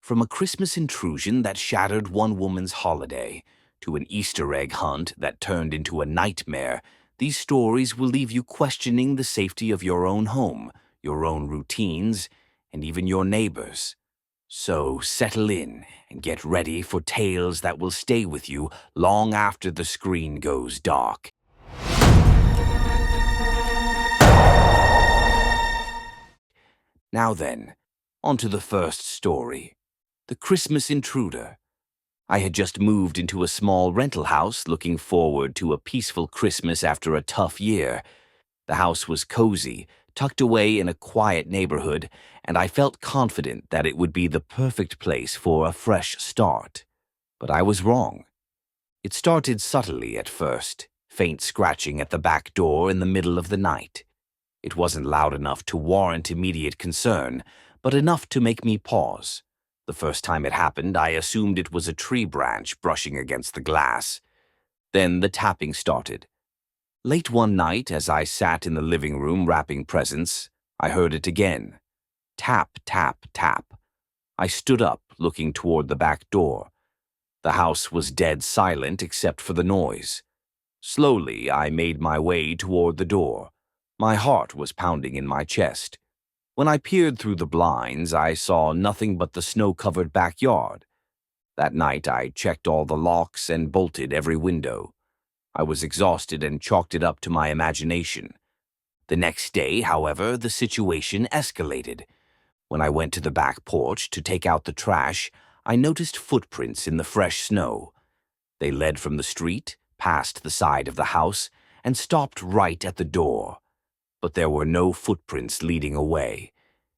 From a Christmas intrusion that shattered one woman's holiday to an Easter egg hunt that turned into a nightmare, these stories will leave you questioning the safety of your own home, your own routines, and even your neighbors. So settle in and get ready for tales that will stay with you long after the screen goes dark. Now then, on to the first story. The Christmas Intruder. I had just moved into a small rental house looking forward to a peaceful Christmas after a tough year. The house was cozy, tucked away in a quiet neighborhood, and I felt confident that it would be the perfect place for a fresh start. But I was wrong. It started subtly at first, faint scratching at the back door in the middle of the night. It wasn't loud enough to warrant immediate concern, but enough to make me pause. The first time it happened, I assumed it was a tree branch brushing against the glass. Then the tapping started. Late one night, as I sat in the living room wrapping presents, I heard it again. Tap, tap, tap. I stood up, looking toward the back door. The house was dead silent except for the noise. Slowly, I made my way toward the door. My heart was pounding in my chest. When I peered through the blinds, I saw nothing but the snow-covered backyard. That night, I checked all the locks and bolted every window. I was exhausted and chalked it up to my imagination. The next day, however, the situation escalated. When I went to the back porch to take out the trash, I noticed footprints in the fresh snow. They led from the street, past the side of the house, and stopped right at the door. But there were no footprints leading away.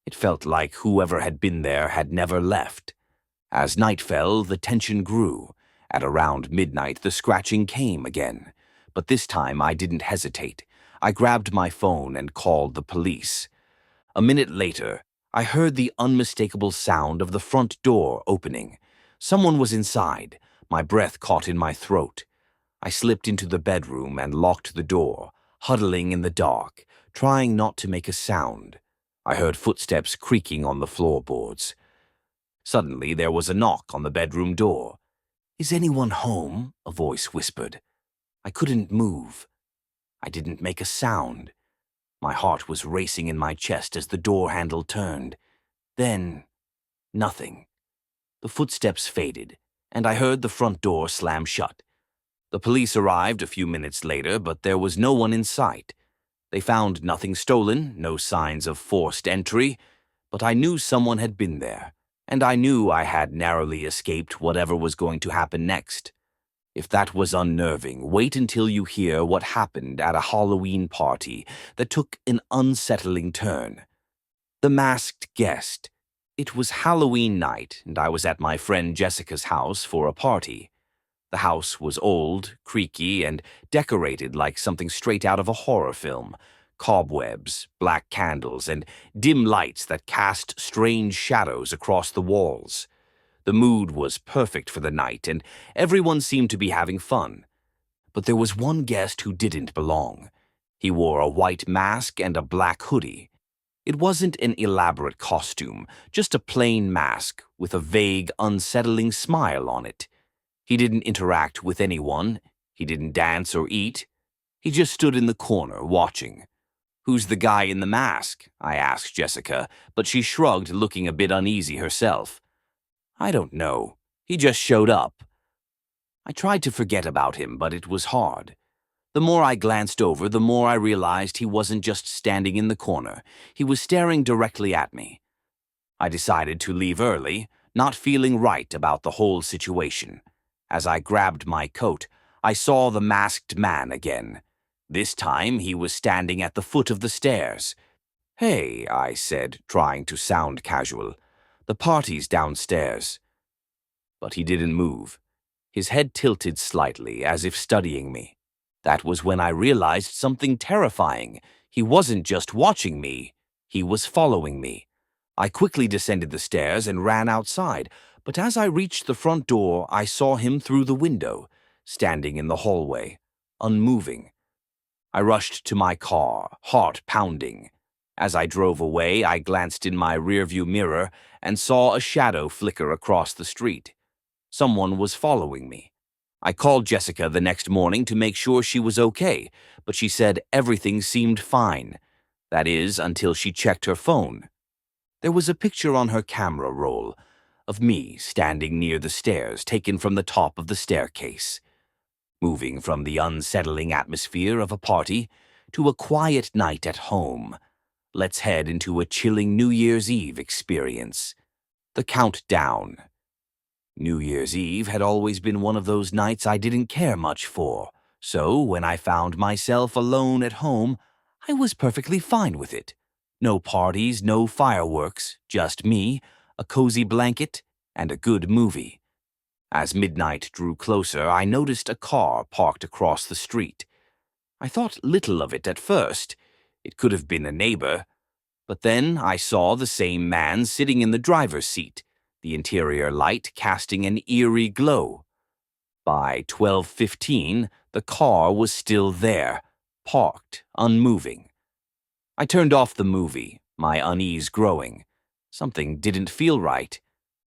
It felt like whoever had been there had never left. As night fell, the tension grew. At around midnight, the scratching came again. But this time, I didn't hesitate. I grabbed my phone and called the police. A minute later, I heard the unmistakable sound of the front door opening. Someone was inside. My breath caught in my throat. I slipped into the bedroom and locked the door, huddling in the dark, trying not to make a sound. I heard footsteps creaking on the floorboards. Suddenly, there was a knock on the bedroom door. "Is anyone home?" a voice whispered. I couldn't move. I didn't make a sound. My heart was racing in my chest as the door handle turned. Then, nothing. The footsteps faded, and I heard the front door slam shut. The police arrived a few minutes later, but there was no one in sight. They found nothing stolen, no signs of forced entry, but I knew someone had been there, and I knew I had narrowly escaped whatever was going to happen next. If that was unnerving, wait until you hear what happened at a Halloween party that took an unsettling turn. The masked guest. It was Halloween night, and I was at my friend Jessica's house for a party. The house was old, creaky, and decorated like something straight out of a horror film. Cobwebs, black candles, and dim lights that cast strange shadows across the walls. The mood was perfect for the night, and everyone seemed to be having fun. But there was one guest who didn't belong. He wore a white mask and a black hoodie. It wasn't an elaborate costume, just a plain mask with a vague, unsettling smile on it. He didn't interact with anyone. He didn't dance or eat. He just stood in the corner, watching. "Who's the guy in the mask?" I asked Jessica, but she shrugged, looking a bit uneasy herself. "I don't know. He just showed up." I tried to forget about him, but it was hard. The more I glanced over, the more I realized he wasn't just standing in the corner. He was staring directly at me. I decided to leave early, not feeling right about the whole situation. As I grabbed my coat, I saw the masked man again. This time, he was standing at the foot of the stairs. "Hey," I said, trying to sound casual. "The party's downstairs." But he didn't move. His head tilted slightly, as if studying me. That was when I realized something terrifying. He wasn't just watching me. He was following me. I quickly descended the stairs and ran outside. But as I reached the front door, I saw him through the window, standing in the hallway, unmoving. I rushed to my car, heart pounding. As I drove away, I glanced in my rearview mirror and saw a shadow flicker across the street. Someone was following me. I called Jessica the next morning to make sure she was okay, but she said everything seemed fine. That is, until she checked her phone. There was a picture on her camera roll of me standing near the stairs, taken from the top of the staircase. Moving from the unsettling atmosphere of a party to a quiet night at home, let's head into a chilling New Year's Eve experience. The countdown. New Year's Eve had always been one of those nights I didn't care much for, so when I found myself alone at home, I was perfectly fine with it. No parties, no fireworks, just me, a cozy blanket, and a good movie. As midnight drew closer, I noticed a car parked across the street. I thought little of it at first. It could have been a neighbor. But then I saw the same man sitting in the driver's seat, the interior light casting an eerie glow. By 12:15, the car was still there, parked, unmoving. I turned off the movie, my unease growing. Something didn't feel right.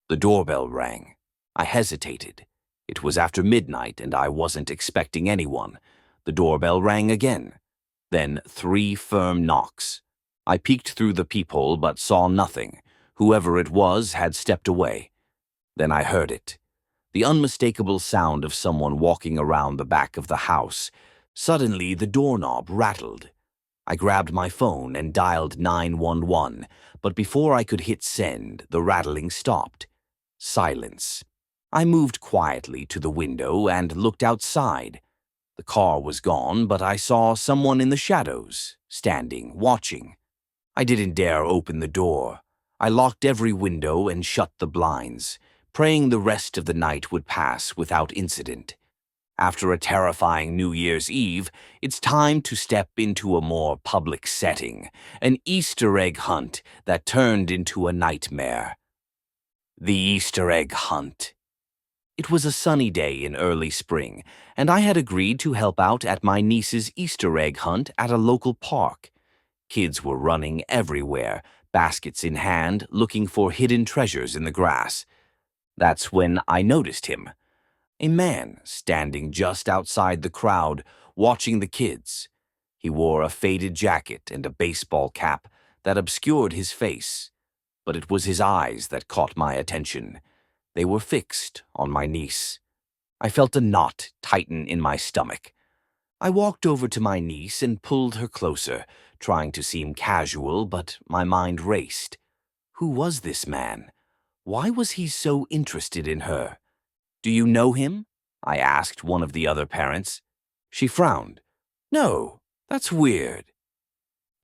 The doorbell rang. I hesitated. It was after midnight and I wasn't expecting anyone. The doorbell rang again. Then 3 firm knocks. I peeked through the peephole but saw nothing. Whoever it was had stepped away. Then I heard it. The unmistakable sound of someone walking around the back of the house. Suddenly the doorknob rattled. I grabbed my phone and dialed 911, but before I could hit send, the rattling stopped. Silence. I moved quietly to the window and looked outside. The car was gone, but I saw someone in the shadows, standing, watching. I didn't dare open the door. I locked every window and shut the blinds, praying the rest of the night would pass without incident. After a terrifying New Year's Eve, it's time to step into a more public setting, an Easter egg hunt that turned into a nightmare. The Easter egg hunt. It was a sunny day in early spring, and I had agreed to help out at my niece's Easter egg hunt at a local park. Kids were running everywhere, baskets in hand, looking for hidden treasures in the grass. That's when I noticed him. A man standing just outside the crowd, watching the kids. He wore a faded jacket and a baseball cap that obscured his face, but it was his eyes that caught my attention. They were fixed on my niece. I felt a knot tighten in my stomach. I walked over to my niece and pulled her closer, trying to seem casual, but my mind raced. Who was this man? Why was he so interested in her? "Do you know him?" I asked one of the other parents. She frowned. "No, that's weird."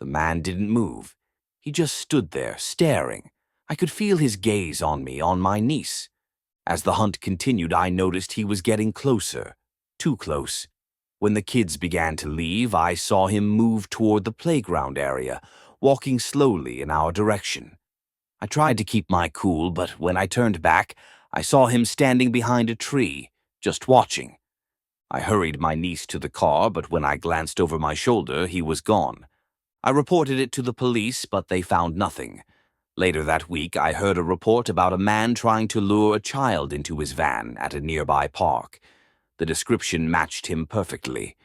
The man didn't move. He just stood there, staring. I could feel his gaze on me, on my niece. As the hunt continued, I noticed he was getting closer. Too close. When the kids began to leave, I saw him move toward the playground area, walking slowly in our direction. I tried to keep my cool, but when I turned back, I saw him standing behind a tree, just watching. I hurried my niece to the car, but when I glanced over my shoulder, he was gone. I reported it to the police, but they found nothing. Later that week, I heard a report about a man trying to lure a child into his van at a nearby park. The description matched him perfectly.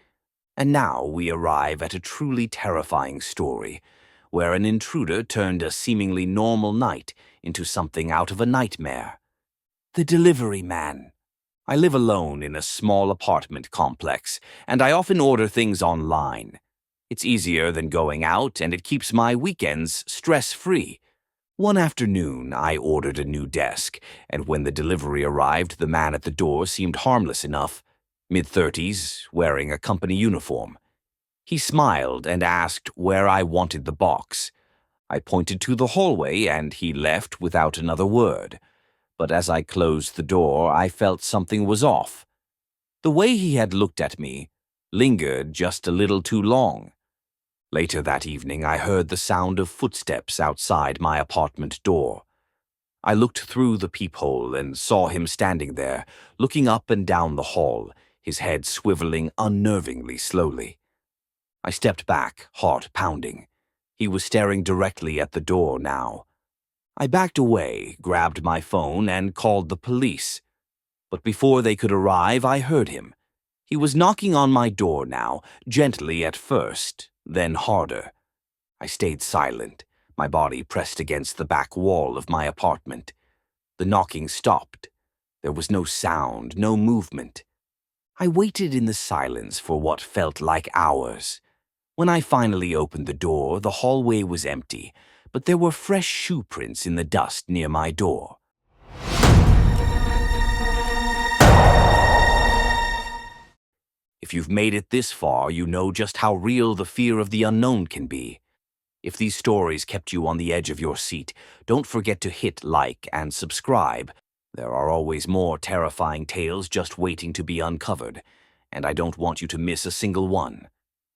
And now we arrive at a truly terrifying story, where an intruder turned a seemingly normal night into something out of a nightmare. The delivery man. I live alone in a small apartment complex, and I often order things online. It's easier than going out, and it keeps my weekends stress-free. One afternoon, I ordered a new desk, and when the delivery arrived, the man at the door seemed harmless enough, mid-30s, wearing a company uniform. He smiled and asked where I wanted the box. I pointed to the hallway, and he left without another word. But as I closed the door, I felt something was off. The way he had looked at me lingered just a little too long. Later that evening, I heard the sound of footsteps outside my apartment door. I looked through the peephole and saw him standing there, looking up and down the hall, his head swiveling unnervingly slowly. I stepped back, heart pounding. He was staring directly at the door now. I backed away, grabbed my phone, and called the police. But before they could arrive, I heard him. He was knocking on my door now, gently at first, then harder. I stayed silent, my body pressed against the back wall of my apartment. The knocking stopped. There was no sound, no movement. I waited in the silence for what felt like hours. When I finally opened the door, the hallway was empty, but there were fresh shoe prints in the dust near my door. If you've made it this far, you know just how real the fear of the unknown can be. If these stories kept you on the edge of your seat, don't forget to hit like and subscribe. There are always more terrifying tales just waiting to be uncovered, and I don't want you to miss a single one.